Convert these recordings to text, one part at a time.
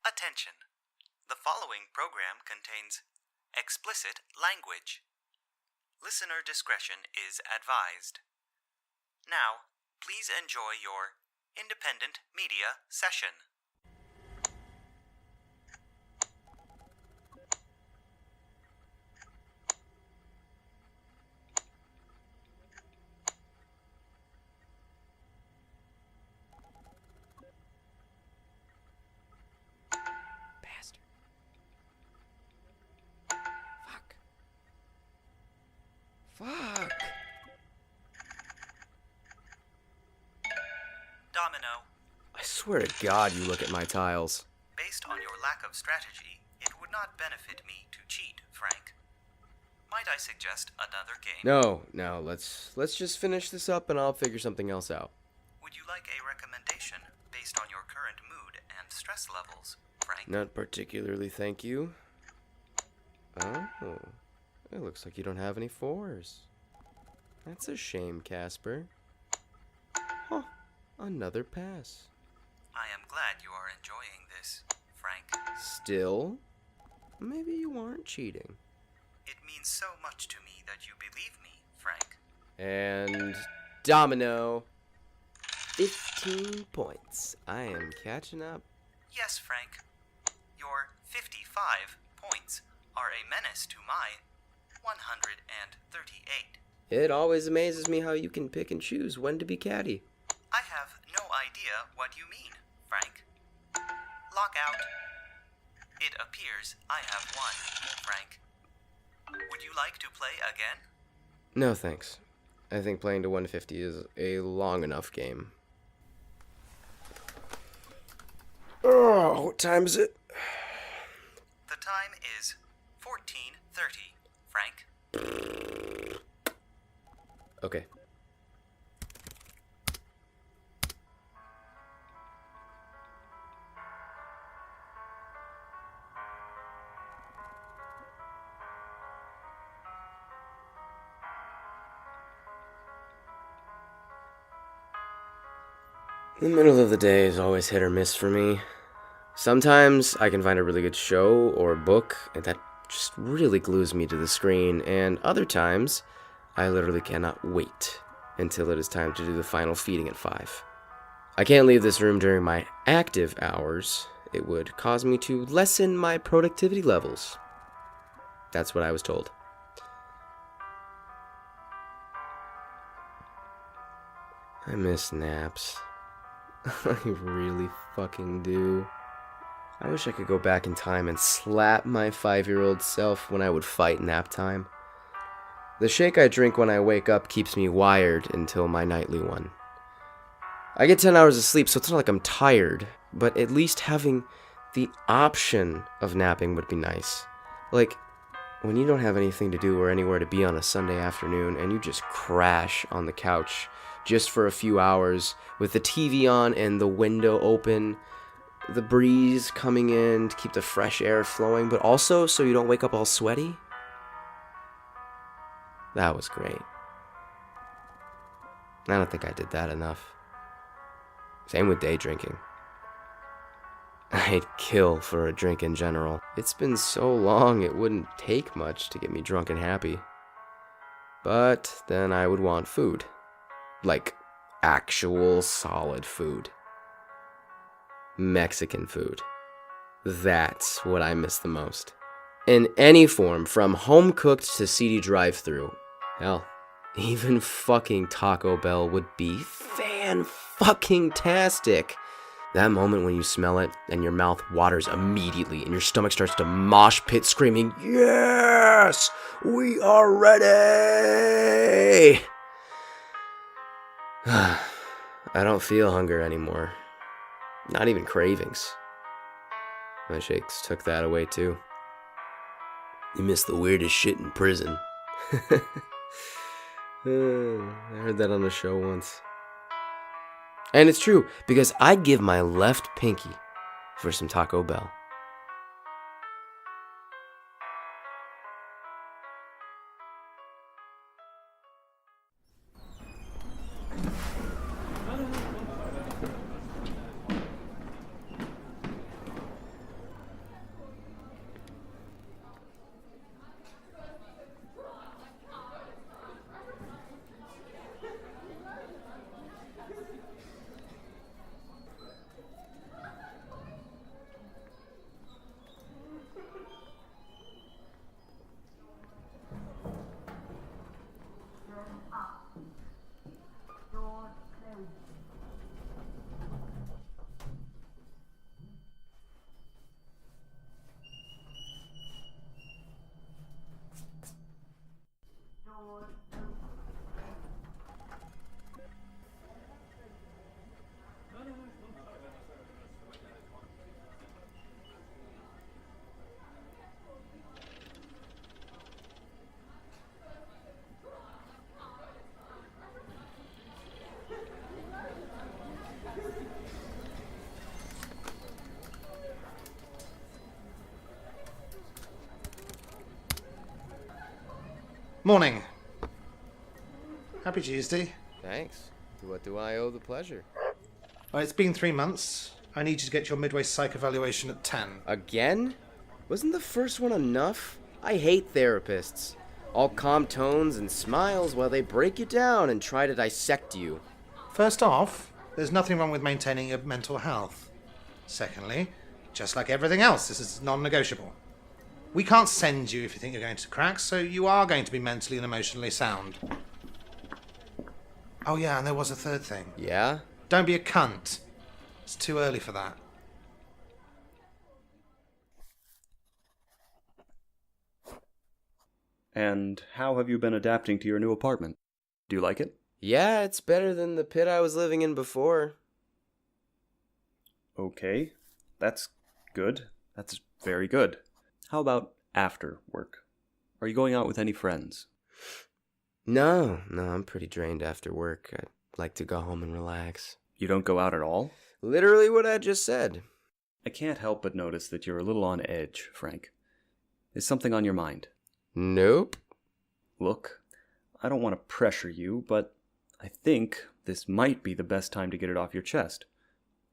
Attention! The following program contains explicit language. Listener discretion is advised. Now, please enjoy your independent media session. Fuck. Domino, I swear to God you look at my tiles. based on your lack of strategy, it would not benefit me to cheat, Frank. Might I suggest another game? No, let's just finish this up and I'll figure something else out. Would you like a recommendation based on your current mood and stress levels, Frank? Not particularly, thank you. Oh, it looks like you don't have any fours. That's a shame, Casper. Huh, another pass. I am glad you are enjoying this, Frank. Still, maybe you aren't cheating. It means so much to me that you believe me, Frank. And domino. 15 points. I am catching up. Yes, Frank. Your 55 points are a menace to my 138. It always amazes me how you can pick and choose when to be catty. I have no idea what you mean, Frank. Lockout. It appears I have won, Frank. Would you like to play again? No thanks. I think playing to 150 is a long enough game. Oh, what time is it? The time is 14:30, Frank. Okay. The middle of the day is always hit or miss for me. Sometimes I can find a really good show or book, and that just really glues me to the screen, and other times, I literally cannot wait until it is time to do the final feeding at 5. I can't leave this room during my active hours. It would cause me to lessen my productivity levels. That's what I was told. I miss naps. I really fucking do. I wish I could go back in time and slap my 5-year-old self when I would fight nap time. The shake I drink when I wake up keeps me wired until my nightly one. I get 10 hours of sleep, so it's not like I'm tired, but at least having the option of napping would be nice. Like, when you don't have anything to do or anywhere to be on a Sunday afternoon and you just crash on the couch just for a few hours with the TV on and the window open, the breeze coming in to keep the fresh air flowing, but also so you don't wake up all sweaty. That was great. I don't think I did that enough. Same with day drinking. I'd kill for a drink in general. It's been so long it wouldn't take much to get me drunk and happy. But then I would want food. Like actual solid food. Mexican food. That's what I miss the most. In any form, from home cooked to CD drive-thru. Hell, even fucking Taco Bell would be fan-fucking-tastic. That moment when you smell it and your mouth waters immediately and your stomach starts to mosh pit screaming, "Yes! We are ready!" I don't feel hunger anymore. Not even cravings. My shakes took that away too. You miss the weirdest shit in prison. I heard that on a show once. And it's true, because I'd give my left pinky for some Taco Bell. Morning. Happy Tuesday. Thanks. To what do I owe the pleasure? Well, it's been 3 months. I need you to get your midway psych evaluation at 10. Again? Wasn't the first one enough? I hate therapists. All calm tones and smiles while they break you down and try to dissect you. First off, there's nothing wrong with maintaining your mental health. Secondly, just like everything else, this is non-negotiable. We can't send you if you think you're going to crack, so you are going to be mentally and emotionally sound. Oh yeah, and there was a third thing. Yeah? Don't be a cunt. It's too early for that. And how have you been adapting to your new apartment? Do you like it? Yeah, it's better than the pit I was living in before. Okay, that's good. That's very good. How about after work? Are you going out with any friends? No, I'm pretty drained after work. I'd like to go home and relax. You don't go out at all? Literally what I just said. I can't help but notice that you're a little on edge, Frank. Is something on your mind? Nope. Look, I don't want to pressure you, but I think this might be the best time to get it off your chest,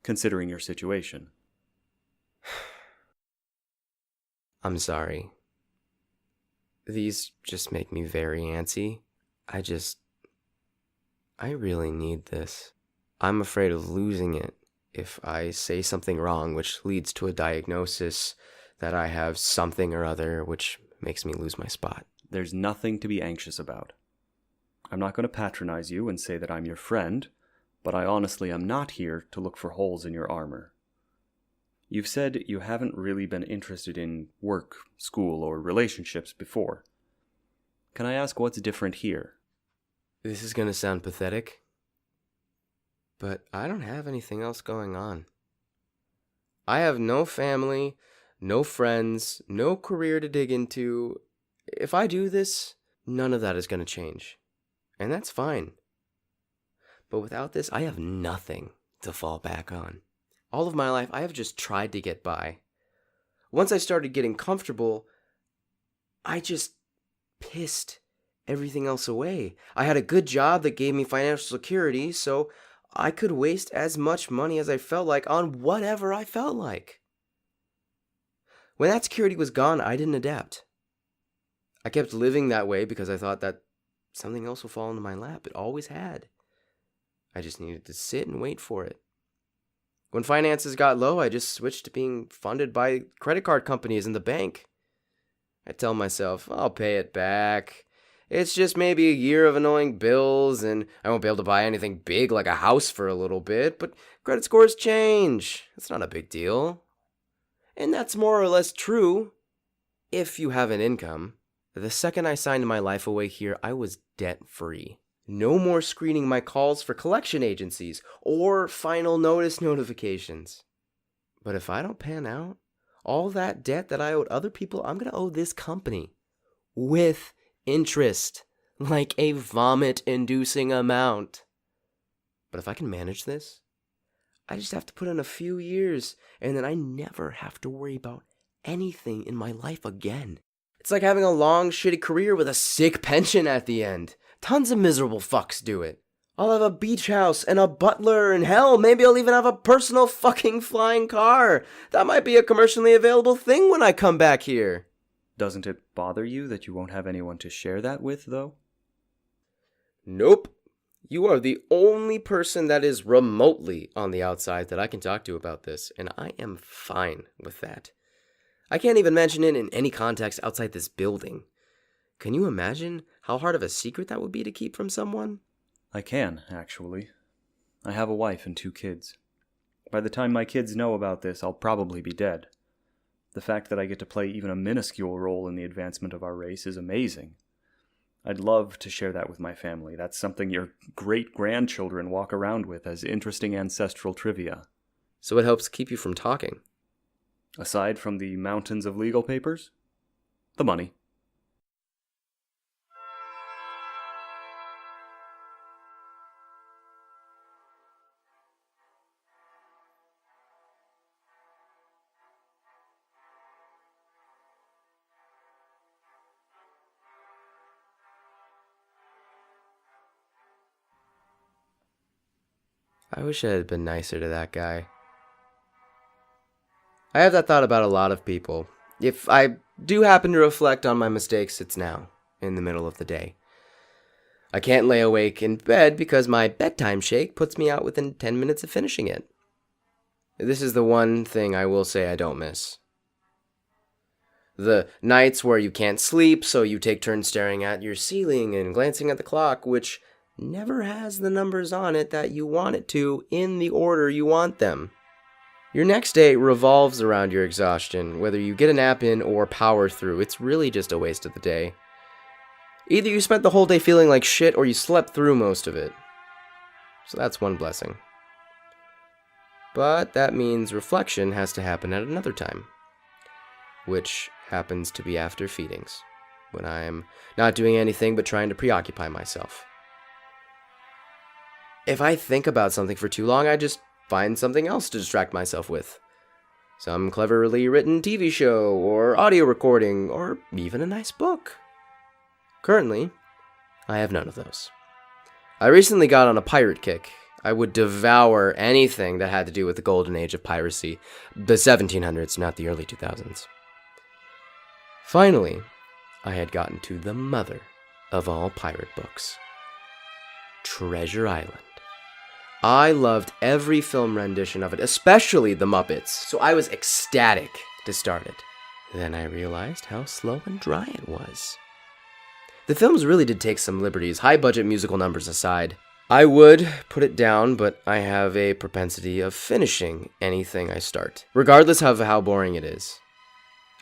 considering your situation. I'm sorry. These just make me very antsy. I really need this. I'm afraid of losing it if I say something wrong, which leads to a diagnosis that I have something or other, which makes me lose my spot. There's nothing to be anxious about. I'm not going to patronize you and say that I'm your friend, but I honestly am not here to look for holes in your armor. You've said you haven't really been interested in work, school, or relationships before. Can I ask what's different here? This is gonna sound pathetic, but I don't have anything else going on. I have no family, no friends, no career to dig into. If I do this, none of that is gonna change. And that's fine. But without this, I have nothing to fall back on. All of my life, I have just tried to get by. Once I started getting comfortable, I just pissed everything else away. I had a good job that gave me financial security, so I could waste as much money as I felt like on whatever I felt like. When that security was gone, I didn't adapt. I kept living that way because I thought that something else would fall into my lap. It always had. I just needed to sit and wait for it. When finances got low, I just switched to being funded by credit card companies and the bank. I tell myself, I'll pay it back. It's just maybe a year of annoying bills, and I won't be able to buy anything big like a house for a little bit, but credit scores change. It's not a big deal. And that's more or less true if you have an income. The second I signed my life away here, I was debt-free. No more screening my calls for collection agencies or final notice notifications. But if I don't pan out, all that debt that I owed other people, I'm going to owe this company with interest, like a vomit-inducing amount. But if I can manage this, I just have to put in a few years, and then I never have to worry about anything in my life again. It's like having a long, shitty career with a sick pension at the end. Tons of miserable fucks do it. I'll have a beach house and a butler, and hell, maybe I'll even have a personal fucking flying car. That might be a commercially available thing when I come back here. Doesn't it bother you that you won't have anyone to share that with, though? Nope. You are the only person that is remotely on the outside that I can talk to about this, and I am fine with that. I can't even mention it in any context outside this building. Can you imagine how hard of a secret that would be to keep from someone? I can, actually. I have a wife and 2 kids. By the time my kids know about this, I'll probably be dead. The fact that I get to play even a minuscule role in the advancement of our race is amazing. I'd love to share that with my family. That's something your great-grandchildren walk around with as interesting ancestral trivia. So it helps keep you from talking. Aside from the mountains of legal papers? The money. I wish I had been nicer to that guy. I have that thought about a lot of people. If I do happen to reflect on my mistakes, it's now, in the middle of the day. I can't lay awake in bed because my bedtime shake puts me out within 10 minutes of finishing it. This is the one thing I will say I don't miss. The nights where you can't sleep, so you take turns staring at your ceiling and glancing at the clock, which never has the numbers on it that you want it to in the order you want them. Your next day revolves around your exhaustion, whether you get a nap in or power through. It's really just a waste of the day. Either you spent the whole day feeling like shit or you slept through most of it. So that's one blessing. But that means reflection has to happen at another time, which happens to be after feedings, when I'm not doing anything but trying to preoccupy myself. If I think about something for too long, I just find something else to distract myself with. Some cleverly written TV show, or audio recording, or even a nice book. Currently, I have none of those. I recently got on a pirate kick. I would devour anything that had to do with the golden age of piracy, the 1700s, not the early 2000s. Finally, I had gotten to the mother of all pirate books, Treasure Island. I loved every film rendition of it, especially The Muppets, so I was ecstatic to start it. Then I realized how slow and dry it was. The films really did take some liberties, high-budget musical numbers aside. I would put it down, but I have a propensity of finishing anything I start, regardless of how boring it is.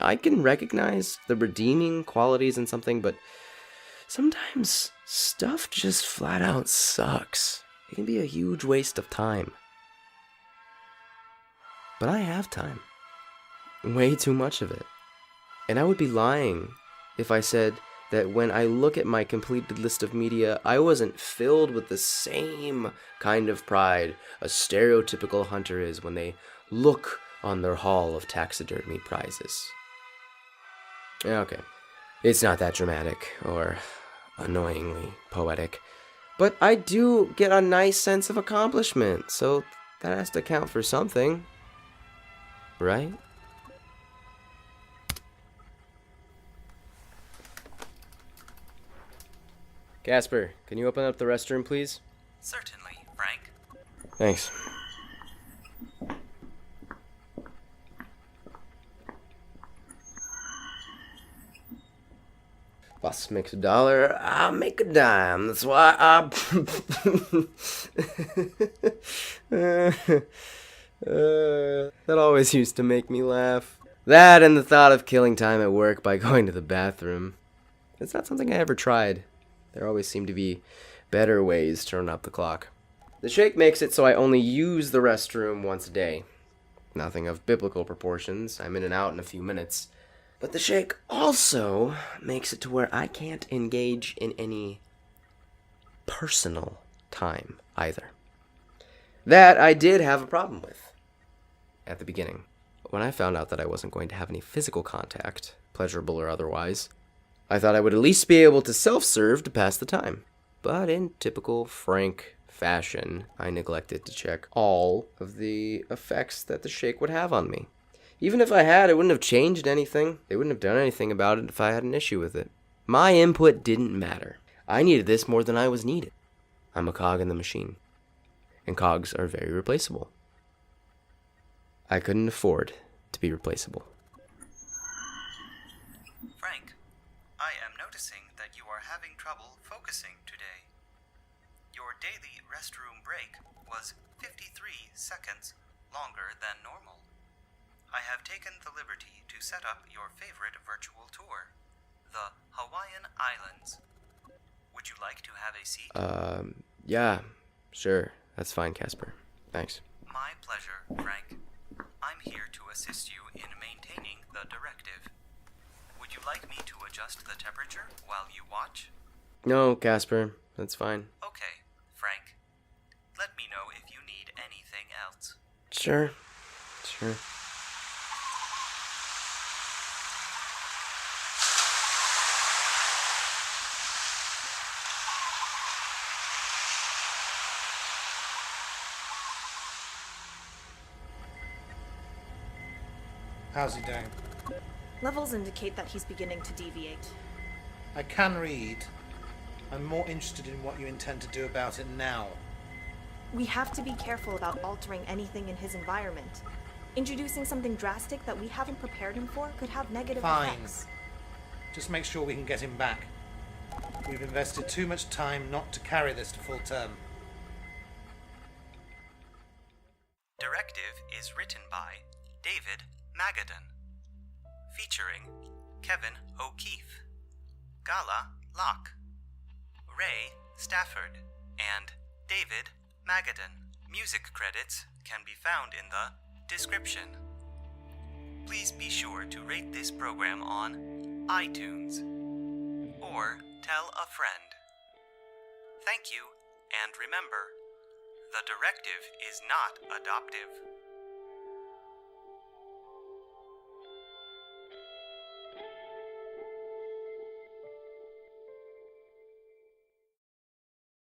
I can recognize the redeeming qualities in something, but sometimes stuff just flat out sucks. It can be a huge waste of time. But I have time. Way too much of it. And I would be lying if I said that when I look at my completed list of media, I wasn't filled with the same kind of pride a stereotypical hunter is when they look on their haul of taxidermy prizes. Okay, it's not that dramatic or annoyingly poetic, but I do get a nice sense of accomplishment, so that has to count for something, right? Casper, can you open up the restroom, please? Certainly, Frank. Thanks. Boss makes $1, I make a dime. That's why I... that always used to make me laugh. That and the thought of killing time at work by going to the bathroom. It's not something I ever tried. There always seem to be better ways to turn up the clock. The shake makes it so I only use the restroom once a day. Nothing of biblical proportions. I'm in and out in a few minutes. But the shake also makes it to where I can't engage in any personal time either. That I did have a problem with at the beginning. When I found out that I wasn't going to have any physical contact, pleasurable or otherwise, I thought I would at least be able to self-serve to pass the time. But in typical Frank fashion, I neglected to check all of the effects that the shake would have on me. Even if I had, it wouldn't have changed anything. They wouldn't have done anything about it if I had an issue with it. My input didn't matter. I needed this more than I was needed. I'm a cog in the machine. And cogs are very replaceable. I couldn't afford to be replaceable. Frank, I am noticing that you are having trouble focusing today. Your daily restroom break was 53 seconds longer than normal. I have taken the liberty to set up your favorite virtual tour, the Hawaiian Islands. Would you like to have a seat? Yeah, sure. That's fine, Casper. Thanks. My pleasure, Frank. I'm here to assist you in maintaining the directive. Would you like me to adjust the temperature while you watch? No, Casper. That's fine. Okay, Frank. Let me know if you need anything else. Sure. How's he doing? Levels indicate that he's beginning to deviate. I can read. I'm more interested in what you intend to do about it now. We have to be careful about altering anything in his environment. Introducing something drastic that we haven't prepared him for could have negative Fine. effects. Just make sure we can get him back. We've invested too much time not to carry this to full term. Directive is written by David Magadan, featuring Kevin O'Keefe, Gala Locke, Ray Stafford, and David Magadan. Music credits can be found in the description. Please be sure to rate this program on iTunes or tell a friend. Thank you, and remember, the directive is not adoptive.